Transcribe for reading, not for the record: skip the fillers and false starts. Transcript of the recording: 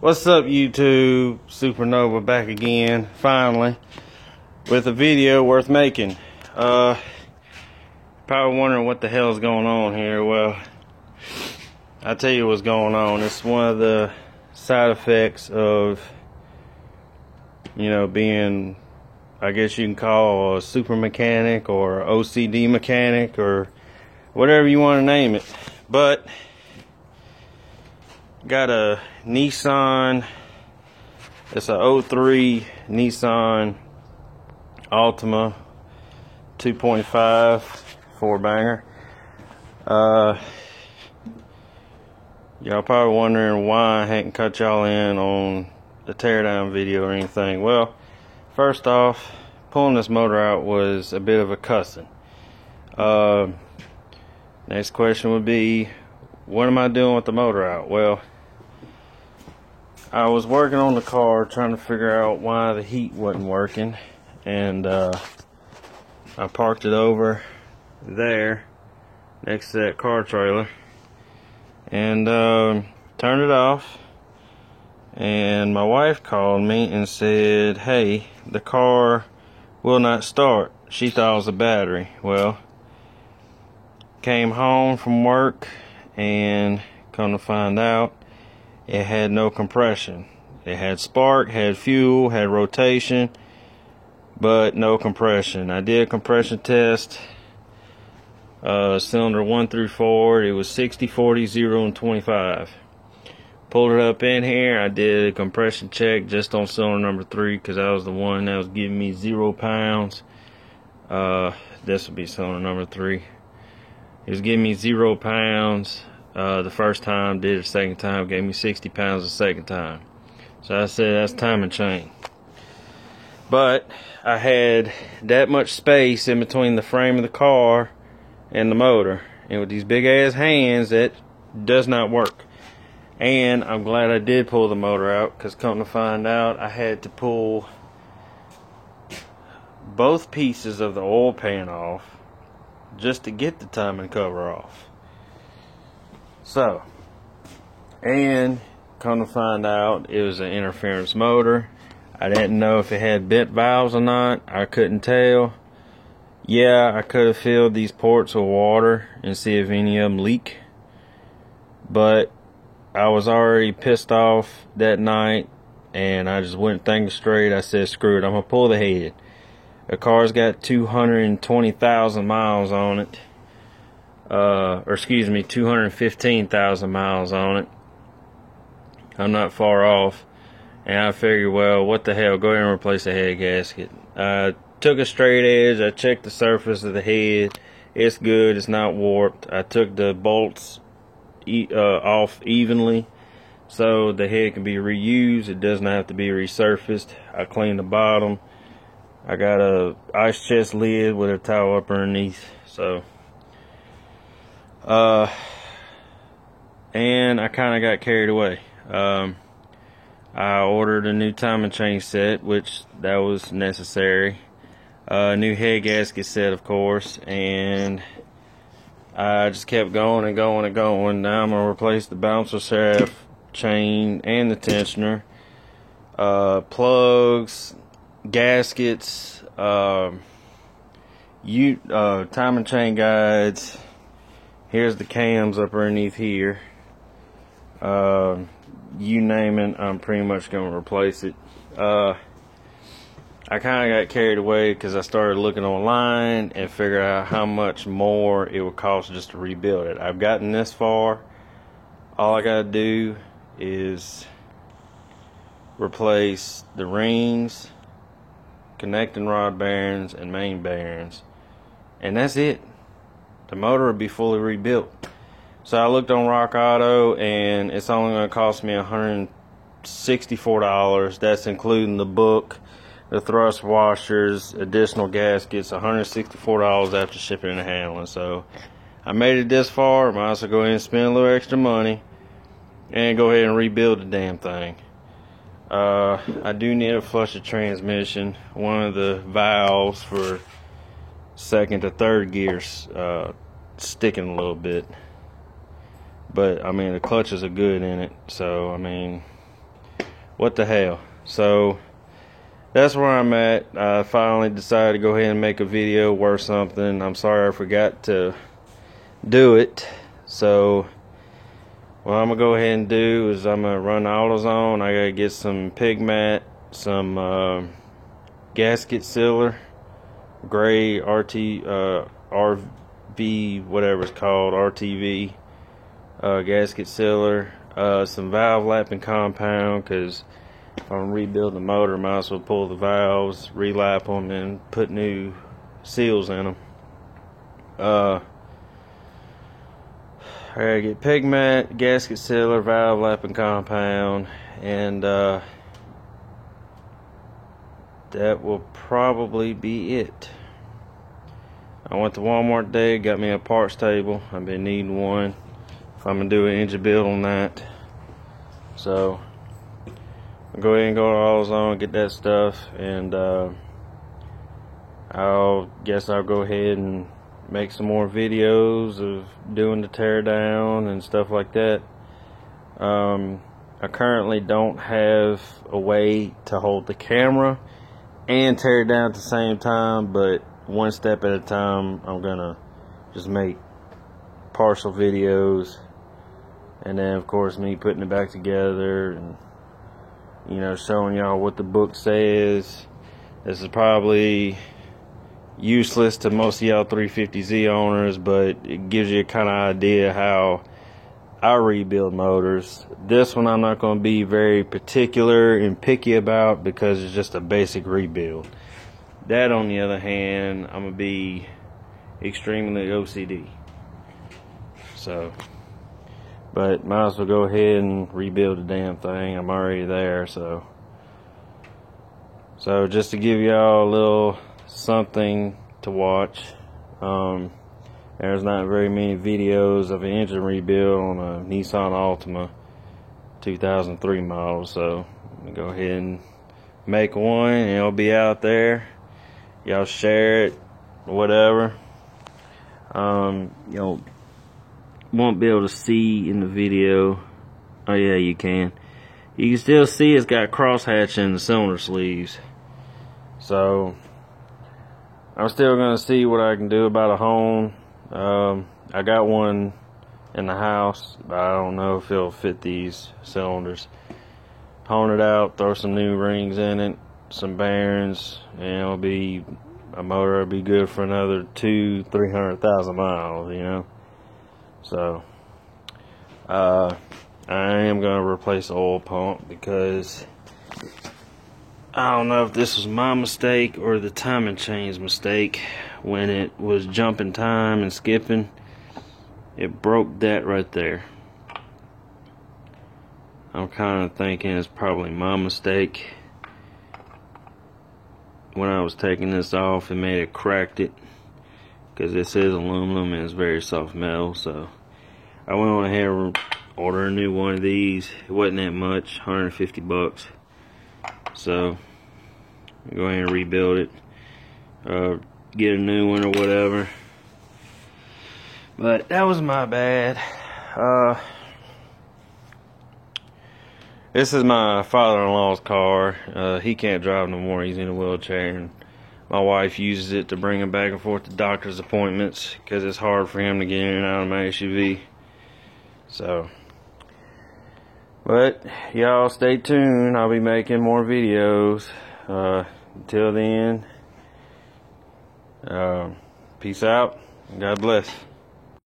What's up, YouTube? Supernova back again, finally, with a video worth making. Probably wondering what the hell's going on here. Well, I'll tell you what's going on. It's one of the side effects of, being, I guess you can call a super mechanic or OCD mechanic or whatever you want to name it. But got a Nissan, it's a 03 Nissan Altima 2.5 four-banger. Y'all probably wondering why I hadn't cut y'all in on the teardown video or anything. Well, first off, pulling this motor out was a bit of a cussing. Next question would be, what am I doing with the motor out? Well, I was working on the car trying to figure out why the heat wasn't working, and I parked it over there next to that car trailer and turned it off, and my wife called me and said, hey, the car will not start. She thought it was a battery. Well, came home from work and come to find out it had no compression. It had spark, had fuel, had rotation, but no compression. I did a compression test, cylinder 1 through 4. It was 60, 40, 0, and 25. Pulled it up in here. I did a compression check just on cylinder number 3 because that was the one that was giving me 0 pounds. This would be cylinder number 3. It was giving me 0 pounds the first time. Did it the second time, gave me 60 pounds the second time. So I said that's timing chain. But I had that much space in between the frame of the car and the motor, and with these big ass hands, that does not work. And I'm glad I did pull the motor out, because come to find out, I had to pull both pieces of the oil pan off just to get the timing cover off. So, and come to find out, it was an interference motor. I didn't know if it had bent valves or not. I couldn't tell. Yeah, I could have filled these ports with water and see if any of them leak, but I was already pissed off that night, and I just wouldn't think straight. I said, screw it, I'm gonna pull the head. The car's got 220,000 miles on it. Or excuse me, 215,000 miles on it. I'm not far off. And I figured, well, what the hell, go ahead and replace the head gasket. I took a straight edge, I checked the surface of the head. It's good, it's not warped. I took the bolts off evenly so the head can be reused. It doesn't have to be resurfaced. I cleaned the bottom. I got a ice chest lid with a towel up underneath. So and I kind of got carried away. I ordered a new timing chain set, which that was necessary. New head gasket set, of course, and I just kept going and going and going. Now I'm gonna replace the bouncer shaft, chain, and the tensioner, plugs, gaskets, timing chain guides. Here's the cams up underneath here. You name it, I'm pretty much going to replace it. I kind of got carried away because I started looking online and figured out how much more it would cost just to rebuild it. I've gotten this far. All I got to do is replace the rings, connecting rod bearings, and main bearings, and that's it. The motor will be fully rebuilt. So I looked on Rock Auto, and it's only going to cost me $164. That's including the book, the thrust washers, additional gaskets. $164 after shipping and handling. So I made it this far. I might as well go ahead and spend a little extra money and go ahead and rebuild the damn thing. I do need a flusher transmission. One of the valves for second to third gears sticking a little bit. But I mean, the clutches are good in it, so I mean, what the hell. So that's where I'm at. I finally decided to go ahead and make a video worth something. I'm sorry I forgot to do it. So what I'm gonna go ahead and do is I'm gonna run the AutoZone. I gotta get some pig mat, some gasket sealer, gray RV, whatever it's called, RTV, gasket sealer, some valve lapping compound, because if I'm rebuilding the motor, I might as well pull the valves, relap them, and put new seals in them. I gotta get pig mat, gasket sealer, valve lapping compound, and that will probably be it. I went to Walmart today, got me a parts table. I've been needing one if I'm gonna do an engine build on that. So I'll go ahead and go to AutoZone, get that stuff, and I'll go ahead and make some more videos of doing the tear down and stuff like that. I currently don't have a way to hold the camera and tear it down at the same time, but one step at a time. I'm gonna just make partial videos, and then of course me putting it back together and, you know, showing y'all what the book says. This is probably useless to most of y'all 350Z owners, but it gives you a kind of idea how I rebuild motors. This one I'm not going to be very particular and picky about because it's just a basic rebuild. That, on the other hand, I'm going to be extremely OCD. So, but might as well go ahead and rebuild the damn thing. I'm already there. So just to give y'all a little something to watch. There's not very many videos of an engine rebuild on a Nissan Altima 2003 model, so I'm gonna go ahead and make one, and it'll be out there. Y'all share it, whatever. Y'all won't be able to see in the video. Oh yeah, you can. You can still see it's got crosshatch in the cylinder sleeves. So I'm still gonna see what I can do about a hone. I got one in the house, but I don't know if it'll fit these cylinders. Hone it out, throw some new rings in it, some bearings, and it'll be a motor. Will be good for another 200,000-300,000 miles, you know. So I am gonna replace the oil pump because I don't know if this was my mistake or the timing chain's mistake. When it was jumping time and skipping, it broke that right there. I'm kind of thinking it's probably my mistake. When I was taking this off, it made it cracked it, because this is aluminum and it's very soft metal. So I went on ahead and ordered a new one of these. It wasn't that much, 150 bucks. So go ahead and rebuild it, get a new one or whatever. But that was my bad. This is my father-in-law's car. He can't drive no more. He's in a wheelchair, and my wife uses it to bring him back and forth to doctor's appointments because it's hard for him to get in and out of my SUV. So, but y'all stay tuned. I'll be making more videos. Until then, peace out. God bless.